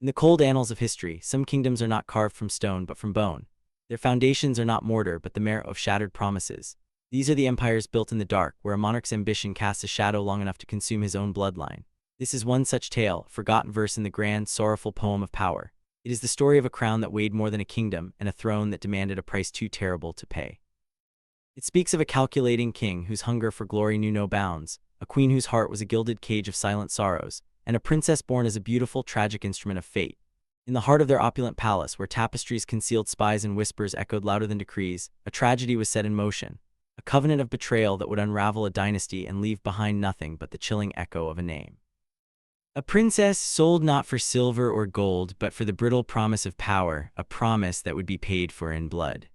In the cold annals of history, some kingdoms are not carved from stone but from bone. Their foundations are not mortar but the merit of shattered promises. These are the empires built in the dark, where a monarch's ambition casts a shadow long enough to consume his own bloodline. This is one such tale, a forgotten verse in the grand, sorrowful poem of power. It is the story of a crown that weighed more than a kingdom, and a throne that demanded a price too terrible to pay. It speaks of a calculating king whose hunger for glory knew no bounds, a queen whose heart was a gilded cage of silent sorrows, and a princess born as a beautiful, tragic instrument of fate. In the heart of their opulent palace, where tapestries concealed spies and whispers echoed louder than decrees, a tragedy was set in motion, a covenant of betrayal that would unravel a dynasty and leave behind nothing but the chilling echo of a name. A princess sold not for silver or gold, but for the brittle promise of power, a promise that would be paid for in blood.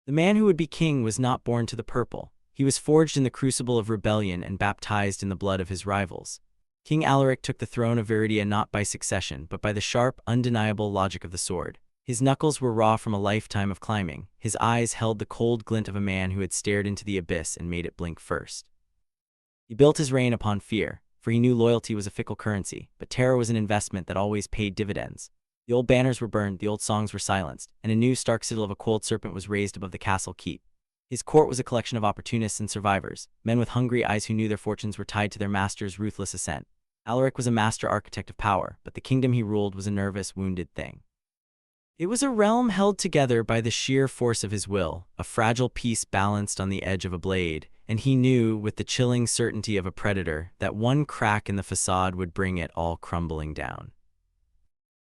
The man who would be king was not born to the purple. He was forged in the crucible of rebellion and baptized in the blood of his rivals. King Alaric took the throne of Viridia not by succession, but by the sharp, undeniable logic of the sword. His knuckles were raw from a lifetime of climbing. His eyes held the cold glint of a man who had stared into the abyss and made it blink first. He built his reign upon fear, for he knew loyalty was a fickle currency, but terror was an investment that always paid dividends. The old banners were burned, the old songs were silenced, and a new stark sigil of a cold serpent was raised above the castle keep. His court was a collection of opportunists and survivors, men with hungry eyes who knew their fortunes were tied to their master's ruthless ascent. Alaric was a master architect of power, but the kingdom he ruled was a nervous, wounded thing. It was a realm held together by the sheer force of his will, a fragile piece balanced on the edge of a blade, and he knew, with the chilling certainty of a predator, that one crack in the facade would bring it all crumbling down.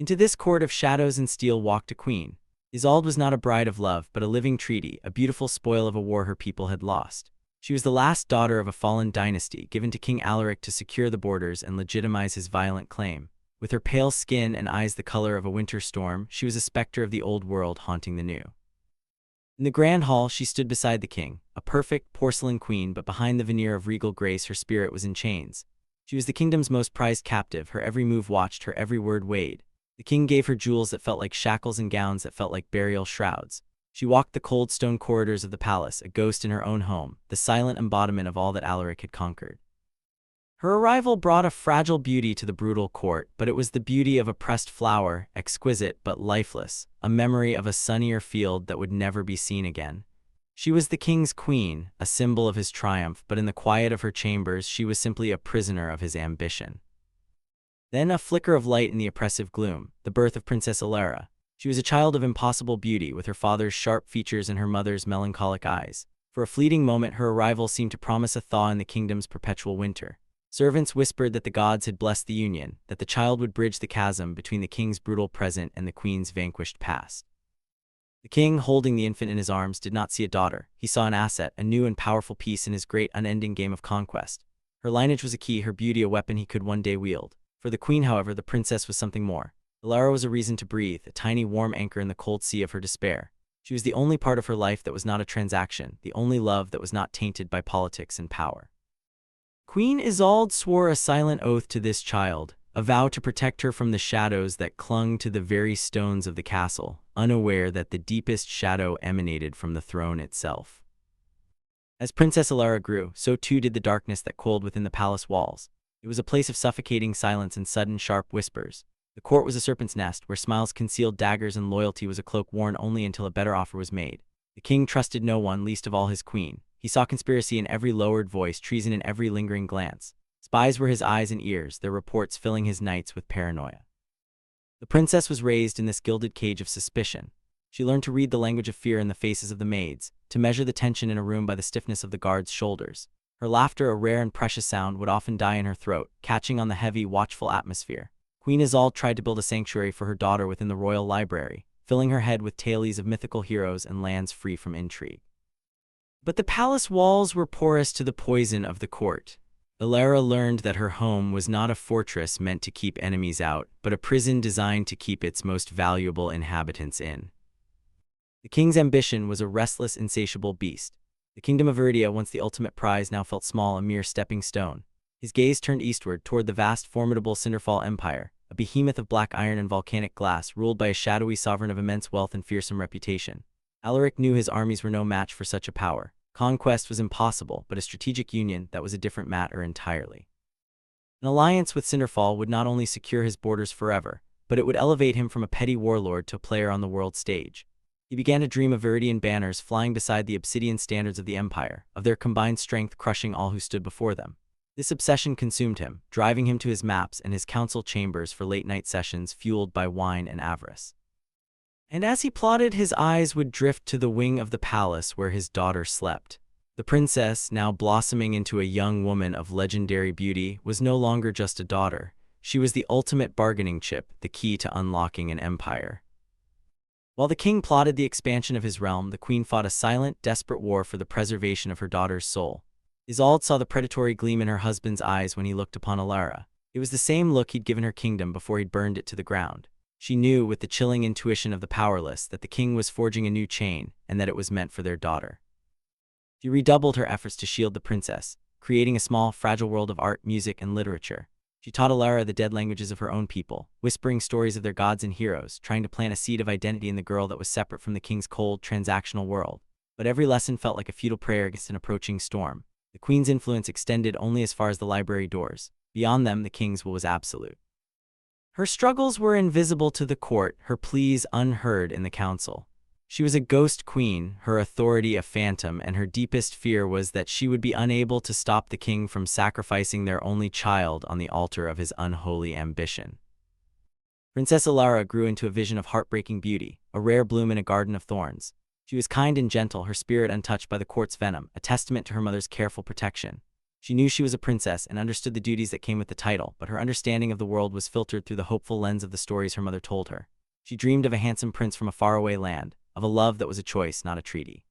Into this court of shadows and steel walked a queen. Isolde was not a bride of love, but a living treaty, a beautiful spoil of a war her people had lost. She was the last daughter of a fallen dynasty, given to King Alaric to secure the borders and legitimize his violent claim. With her pale skin and eyes the color of a winter storm, she was a specter of the old world haunting the new. In the grand hall, she stood beside the king, a perfect porcelain queen, but behind the veneer of regal grace her spirit was in chains. She was the kingdom's most prized captive, her every move watched, her every word weighed. The king gave her jewels that felt like shackles and gowns that felt like burial shrouds. She walked the cold stone corridors of the palace, a ghost in her own home, the silent embodiment of all that Alaric had conquered. Her arrival brought a fragile beauty to the brutal court, but it was the beauty of a pressed flower, exquisite but lifeless, a memory of a sunnier field that would never be seen again. She was the king's queen, a symbol of his triumph, but in the quiet of her chambers she was simply a prisoner of his ambition. Then a flicker of light in the oppressive gloom, the birth of Princess Alara. She was a child of impossible beauty, with her father's sharp features and her mother's melancholic eyes. For a fleeting moment her arrival seemed to promise a thaw in the kingdom's perpetual winter. Servants whispered that the gods had blessed the union, that the child would bridge the chasm between the king's brutal present and the queen's vanquished past. The king, holding the infant in his arms, did not see a daughter. He saw an asset, a new and powerful piece in his great unending game of conquest. Her lineage was a key, her beauty a weapon he could one day wield. For the queen, however, the princess was something more. Alara was a reason to breathe, a tiny warm anchor in the cold sea of her despair. She was the only part of her life that was not a transaction, the only love that was not tainted by politics and power. Queen Isolde swore a silent oath to this child, a vow to protect her from the shadows that clung to the very stones of the castle, unaware that the deepest shadow emanated from the throne itself. As Princess Alara grew, so too did the darkness that coiled within the palace walls. It was a place of suffocating silence and sudden, sharp whispers. The court was a serpent's nest, where smiles concealed daggers and loyalty was a cloak worn only until a better offer was made. The king trusted no one, least of all his queen. He saw conspiracy in every lowered voice, treason in every lingering glance. Spies were his eyes and ears, their reports filling his nights with paranoia. The princess was raised in this gilded cage of suspicion. She learned to read the language of fear in the faces of the maids, to measure the tension in a room by the stiffness of the guards' shoulders. Her laughter, a rare and precious sound, would often die in her throat, catching on the heavy, watchful atmosphere. Queen Isolde tried to build a sanctuary for her daughter within the royal library, filling her head with tales of mythical heroes and lands free from intrigue. But the palace walls were porous to the poison of the court. Alara learned that her home was not a fortress meant to keep enemies out, but a prison designed to keep its most valuable inhabitants in. The king's ambition was a restless, insatiable beast. The kingdom of Viridia, once the ultimate prize, now felt small, a mere stepping stone. His gaze turned eastward, toward the vast, formidable Cinderfall Empire, a behemoth of black iron and volcanic glass, ruled by a shadowy sovereign of immense wealth and fearsome reputation. Alaric knew his armies were no match for such a power. Conquest was impossible, but a strategic union, that was a different matter entirely. An alliance with Cinderfall would not only secure his borders forever, but it would elevate him from a petty warlord to a player on the world stage. He began to dream of Viridian banners flying beside the obsidian standards of the empire, of their combined strength crushing all who stood before them. This obsession consumed him, driving him to his maps and his council chambers for late-night sessions fueled by wine and avarice. And as he plotted, his eyes would drift to the wing of the palace where his daughter slept. The princess, now blossoming into a young woman of legendary beauty, was no longer just a daughter. She was the ultimate bargaining chip, the key to unlocking an empire. While the king plotted the expansion of his realm, the queen fought a silent, desperate war for the preservation of her daughter's soul. Isolde saw the predatory gleam in her husband's eyes when he looked upon Alara. It was the same look he'd given her kingdom before he'd burned it to the ground. She knew, with the chilling intuition of the powerless, that the king was forging a new chain, and that it was meant for their daughter. She redoubled her efforts to shield the princess, creating a small, fragile world of art, music, and literature. She taught Alara the dead languages of her own people, whispering stories of their gods and heroes, trying to plant a seed of identity in the girl that was separate from the king's cold, transactional world. But every lesson felt like a futile prayer against an approaching storm. The queen's influence extended only as far as the library doors. Beyond them, the king's will was absolute. Her struggles were invisible to the court, her pleas unheard in the council. She was a ghost queen, her authority a phantom, and her deepest fear was that she would be unable to stop the king from sacrificing their only child on the altar of his unholy ambition. Princess Alara grew into a vision of heartbreaking beauty, a rare bloom in a garden of thorns. She was kind and gentle, her spirit untouched by the court's venom, a testament to her mother's careful protection. She knew she was a princess and understood the duties that came with the title, but her understanding of the world was filtered through the hopeful lens of the stories her mother told her. She dreamed of a handsome prince from a faraway land, of a love that was a choice, not a treaty.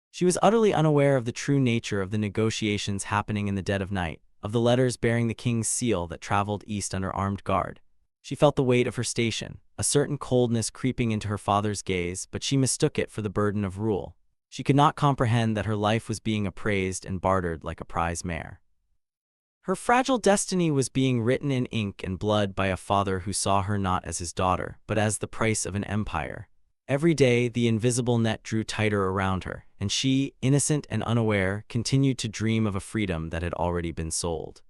She was utterly unaware of the true nature of the negotiations happening in the dead of night, of the letters bearing the king's seal that traveled east under armed guard. She felt the weight of her station, a certain coldness creeping into her father's gaze, but she mistook it for the burden of rule. She could not comprehend that her life was being appraised and bartered like a prize mare. Her fragile destiny was being written in ink and blood by a father who saw her not as his daughter, but as the price of an empire. Every day, the invisible net drew tighter around her, and she, innocent and unaware, continued to dream of a freedom that had already been sold.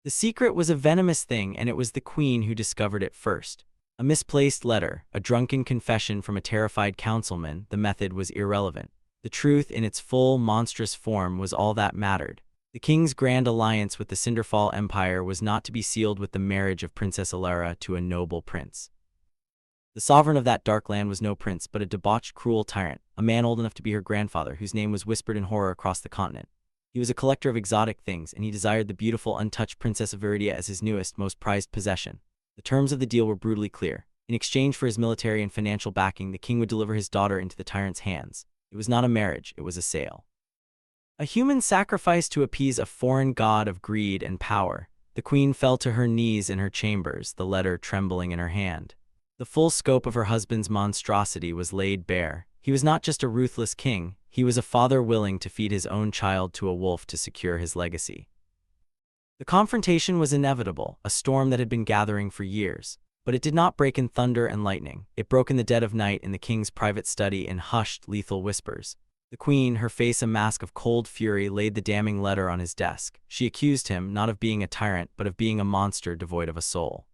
The secret was a venomous thing, and it was the queen who discovered it first. A misplaced letter, a drunken confession from a terrified councilman, the method was irrelevant. The truth in its full, monstrous form was all that mattered. The king's grand alliance with the Cinderfall Empire was not to be sealed with the marriage of Princess Alara to a noble prince. The sovereign of that dark land was no prince, but a debauched, cruel tyrant, a man old enough to be her grandfather, whose name was whispered in horror across the continent. He was a collector of exotic things, and he desired the beautiful, untouched Princess of Viridia as his newest, most prized possession. The terms of the deal were brutally clear. In exchange for his military and financial backing, the king would deliver his daughter into the tyrant's hands. It was not a marriage, it was a sale. A human sacrifice to appease a foreign god of greed and power. The queen fell to her knees in her chambers, the letter trembling in her hand. The full scope of her husband's monstrosity was laid bare. He was not just a ruthless king, he was a father willing to feed his own child to a wolf to secure his legacy. The confrontation was inevitable, a storm that had been gathering for years. But it did not break in thunder and lightning. It broke in the dead of night in the king's private study in hushed, lethal whispers. The queen, her face a mask of cold fury, laid the damning letter on his desk. She accused him, not of being a tyrant, but of being a monster devoid of a soul.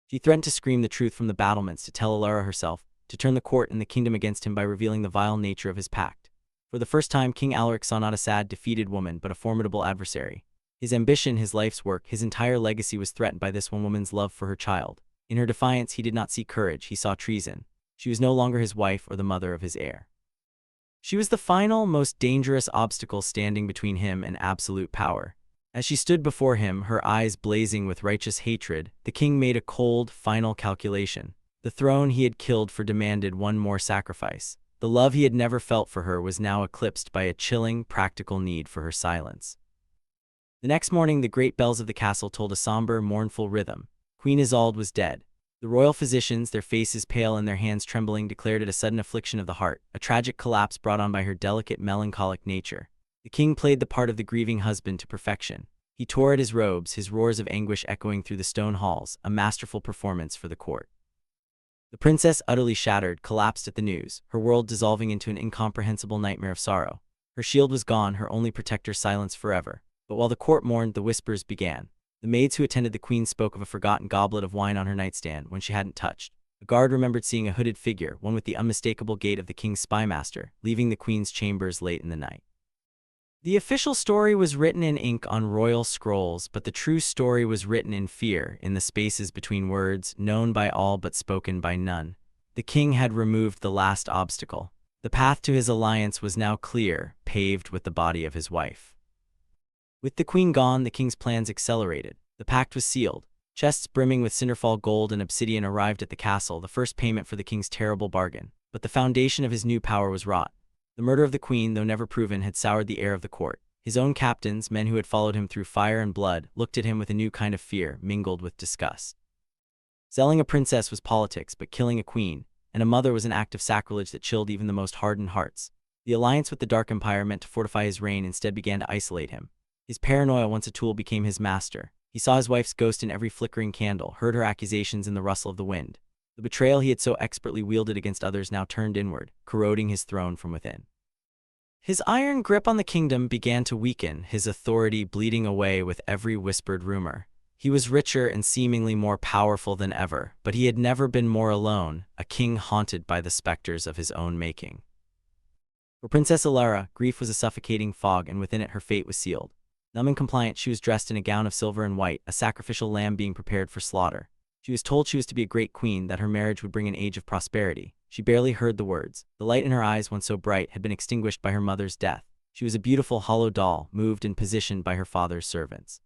She threatened to scream the truth from the battlements, to tell Alara herself, to turn the court and the kingdom against him by revealing the vile nature of his pact. For the first time, King Alaric saw not a sad, defeated woman, but a formidable adversary. His ambition, his life's work, his entire legacy was threatened by this one woman's love for her child. In her defiance, he did not see courage, he saw treason. She was no longer his wife or the mother of his heir. She was the final, most dangerous obstacle standing between him and absolute power. As she stood before him, her eyes blazing with righteous hatred, the king made a cold, final calculation. The throne he had killed for demanded one more sacrifice. The love he had never felt for her was now eclipsed by a chilling, practical need for her silence. The next morning, the great bells of the castle told a somber, mournful rhythm. Queen Isolde was dead. The royal physicians, their faces pale and their hands trembling, declared it a sudden affliction of the heart, a tragic collapse brought on by her delicate, melancholic nature. The king played the part of the grieving husband to perfection. He tore at his robes, his roars of anguish echoing through the stone halls, a masterful performance for the court. The princess, utterly shattered, collapsed at the news, her world dissolving into an incomprehensible nightmare of sorrow. Her shield was gone, her only protector silenced forever. But while the court mourned, the whispers began. The maids who attended the queen spoke of a forgotten goblet of wine on her nightstand when she hadn't touched. A guard remembered seeing a hooded figure, one with the unmistakable gait of the king's spymaster, leaving the queen's chambers late in the night. The official story was written in ink on royal scrolls, but the true story was written in fear, in the spaces between words, known by all but spoken by none. The king had removed the last obstacle. The path to his alliance was now clear, paved with the body of his wife. With the queen gone, the king's plans accelerated. The pact was sealed. Chests brimming with Cinderfall gold and obsidian arrived at the castle, the first payment for the king's terrible bargain. But the foundation of his new power was wrought. The murder of the queen, though never proven, had soured the air of the court. His own captains, men who had followed him through fire and blood, looked at him with a new kind of fear, mingled with disgust. Selling a princess was politics, but killing a queen and a mother was an act of sacrilege that chilled even the most hardened hearts. The alliance with the Dark Empire meant to fortify his reign instead began to isolate him. His paranoia, once a tool, became his master. He saw his wife's ghost in every flickering candle, heard her accusations in the rustle of the wind. The betrayal he had so expertly wielded against others now turned inward, corroding his throne from within. His iron grip on the kingdom began to weaken, his authority bleeding away with every whispered rumor. He was richer and seemingly more powerful than ever, but he had never been more alone, a king haunted by the specters of his own making. For Princess Alara, grief was a suffocating fog, and within it her fate was sealed. Numb and compliant, she was dressed in a gown of silver and white, a sacrificial lamb being prepared for slaughter. She was told she was to be a great queen, that her marriage would bring an age of prosperity. She barely heard the words. The light in her eyes, once so bright, had been extinguished by her mother's death. She was a beautiful hollow doll, moved and positioned by her father's servants.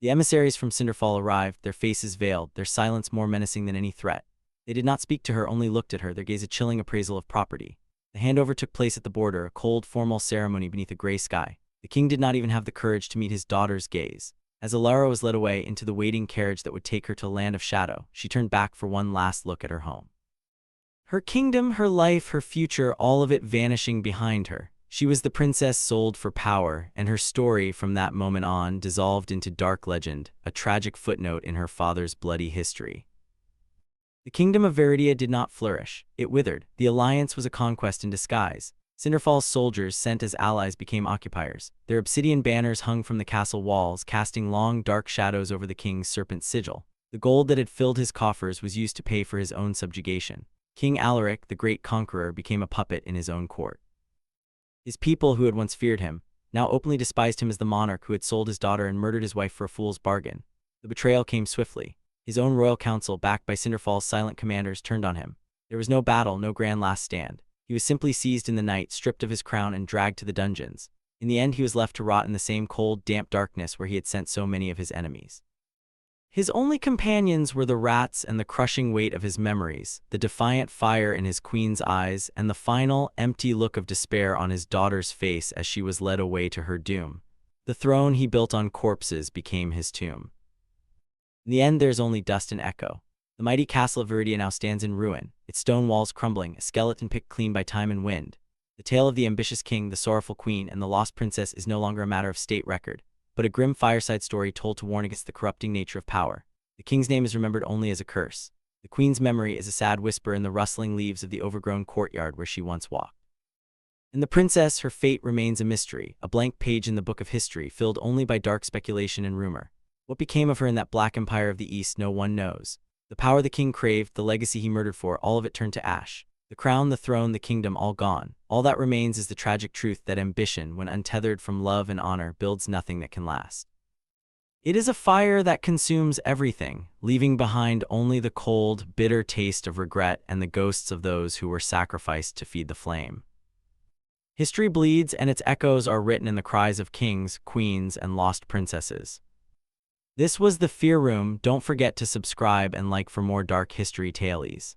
The emissaries from Cinderfall arrived, their faces veiled, their silence more menacing than any threat. They did not speak to her, only looked at her, their gaze a chilling appraisal of property. The handover took place at the border, a cold, formal ceremony beneath a gray sky. The king did not even have the courage to meet his daughter's gaze. As Alara was led away into the waiting carriage that would take her to a land of shadow, she turned back for one last look at her home. Her kingdom, her life, her future, all of it vanishing behind her. She was the princess sold for power, and her story from that moment on dissolved into dark legend, a tragic footnote in her father's bloody history. The kingdom of Veridia did not flourish. It withered. The alliance was a conquest in disguise. Cinderfall's soldiers, sent as allies, became occupiers. Their obsidian banners hung from the castle walls, casting long, dark shadows over the king's serpent sigil. The gold that had filled his coffers was used to pay for his own subjugation. King Alaric, the great conqueror, became a puppet in his own court. His people, who had once feared him, now openly despised him as the monarch who had sold his daughter and murdered his wife for a fool's bargain. The betrayal came swiftly. His own royal council, backed by Cinderfall's silent commanders, turned on him. There was no battle, no grand last stand. He was simply seized in the night, stripped of his crown, and dragged to the dungeons. In the end, he was left to rot in the same cold, damp darkness where he had sent so many of his enemies. His only companions were the rats and the crushing weight of his memories, the defiant fire in his queen's eyes, and the final, empty look of despair on his daughter's face as she was led away to her doom. The throne he built on corpses became his tomb. In the end, there's only dust and echo. The mighty castle of Veridia now stands in ruin, its stone walls crumbling, a skeleton picked clean by time and wind. The tale of the ambitious king, the sorrowful queen, and the lost princess is no longer a matter of state record, but a grim fireside story told to warn against the corrupting nature of power. The king's name is remembered only as a curse. The queen's memory is a sad whisper in the rustling leaves of the overgrown courtyard where she once walked. And the princess, her fate remains a mystery, a blank page in the book of history filled only by dark speculation and rumor. What became of her in that black empire of the East, no one knows. The power the king craved, the legacy he murdered for, all of it turned to ash. The crown, the throne, the kingdom, all gone. All that remains is the tragic truth that ambition, when untethered from love and honor, builds nothing that can last. It is a fire that consumes everything, leaving behind only the cold, bitter taste of regret and the ghosts of those who were sacrificed to feed the flame. History bleeds, and its echoes are written in the cries of kings, queens, and lost princesses. This was the Fear Room. Don't forget to subscribe and like for more dark history tales.